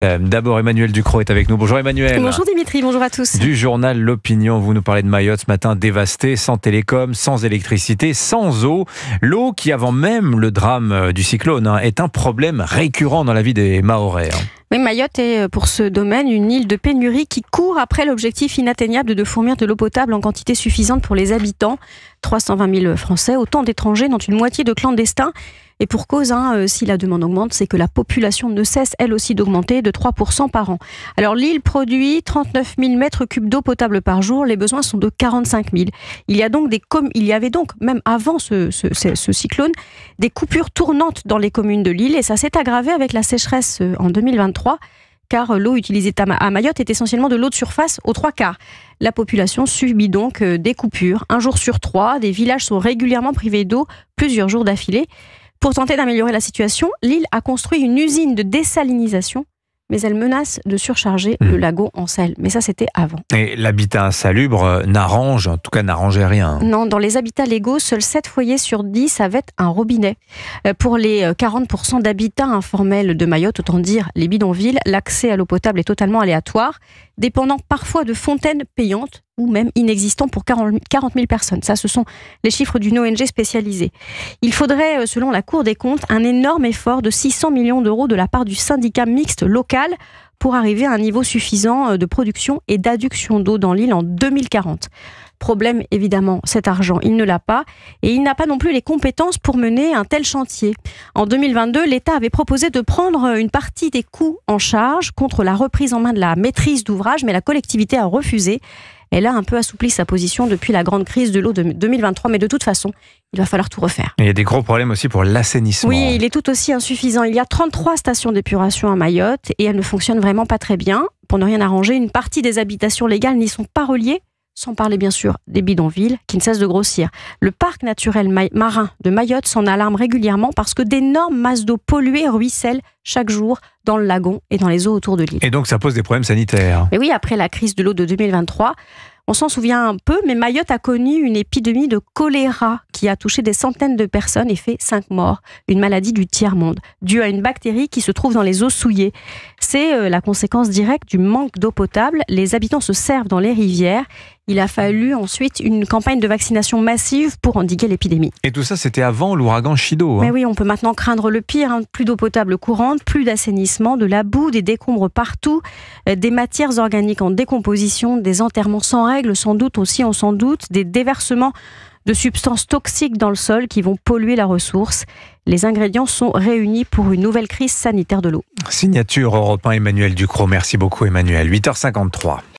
D'abord, Emmanuel Ducrot est avec nous. Bonjour Emmanuel. Bonjour Dimitri, bonjour à tous. Du journal L'Opinion, vous nous parlez de Mayotte ce matin, dévasté, sans télécom, sans électricité, sans eau. L'eau qui, avant même le drame du cyclone, est un problème récurrent dans la vie des Mahorais. Oui, Mayotte est pour ce domaine une île de pénurie qui court après l'objectif inatteignable de fournir de l'eau potable en quantité suffisante pour les habitants. 320 000 Français, autant d'étrangers, dont une moitié de clandestins. Et pour cause, si la demande augmente, c'est que la population ne cesse elle aussi d'augmenter de 3% par an. Alors l'île produit 39 000 mètres cubes d'eau potable par jour, les besoins sont de 45 000. Il y avait donc, même avant ce cyclone, des coupures tournantes dans les communes de l'île et ça s'est aggravé avec la sécheresse en 2023. Car l'eau utilisée à Mayotte est essentiellement de l'eau de surface aux 3/4. La population subit donc des coupures. 1 jour sur 3, des villages sont régulièrement privés d'eau plusieurs jours d'affilée. Pour tenter d'améliorer la situation, l'île a construit une usine de désalinisation, mais elle menace de surcharger le lagon en sel. Mais ça, c'était avant. Et l'habitat insalubre n'arrangeait rien. Non, dans les habitats légaux, seuls 7 foyers sur 10 avaient un robinet. Pour les 40% d'habitats informels de Mayotte, autant dire les bidonvilles, l'accès à l'eau potable est totalement aléatoire, dépendant parfois de fontaines payantes ou même inexistant pour 40 000 personnes. Ça, ce sont les chiffres d'une ONG spécialisée. Il faudrait, selon la Cour des comptes, un énorme effort de 600 millions d'euros de la part du syndicat mixte local pour arriver à un niveau suffisant de production et d'adduction d'eau dans l'île en 2040. Problème, évidemment, cet argent, il ne l'a pas et il n'a pas non plus les compétences pour mener un tel chantier. En 2022, l'État avait proposé de prendre une partie des coûts en charge contre la reprise en main de la maîtrise d'ouvrage, mais la collectivité a refusé. Elle a un peu assoupli sa position depuis la grande crise de l'eau de 2023, mais de toute façon, il va falloir tout refaire. Il y a des gros problèmes aussi pour l'assainissement. Oui, il est tout aussi insuffisant. Il y a 33 stations d'épuration à Mayotte et elles ne fonctionnent vraiment pas très bien. Pour ne rien arranger, une partie des habitations légales n'y sont pas reliées, sans parler bien sûr des bidonvilles qui ne cessent de grossir. Le parc naturel marin de Mayotte s'en alarme régulièrement parce que d'énormes masses d'eau polluées ruissellent chaque jour dans le lagon et dans les eaux autour de l'île. Et donc ça pose des problèmes sanitaires. Mais oui, après la crise de l'eau de 2023, on s'en souvient un peu, mais Mayotte a connu une épidémie de choléra qui a touché des centaines de personnes et fait 5 morts. Une maladie du tiers-monde, due à une bactérie qui se trouve dans les eaux souillées. C'est la conséquence directe du manque d'eau potable. Les habitants se servent dans les rivières. Il a fallu ensuite une campagne de vaccination massive pour endiguer l'épidémie. Et tout ça, c'était avant l'ouragan Chido. Mais oui, on peut maintenant craindre le pire. Plus d'eau potable courante, plus d'assainissement, de la boue, des décombres partout, des matières organiques en décomposition, des enterrements sans règles, sans doute aussi, on s'en doute, des déversements de substances toxiques dans le sol qui vont polluer la ressource. Les ingrédients sont réunis pour une nouvelle crise sanitaire de l'eau. Signature Europe 1, Emmanuel Ducrot. Merci beaucoup Emmanuel. 8h53.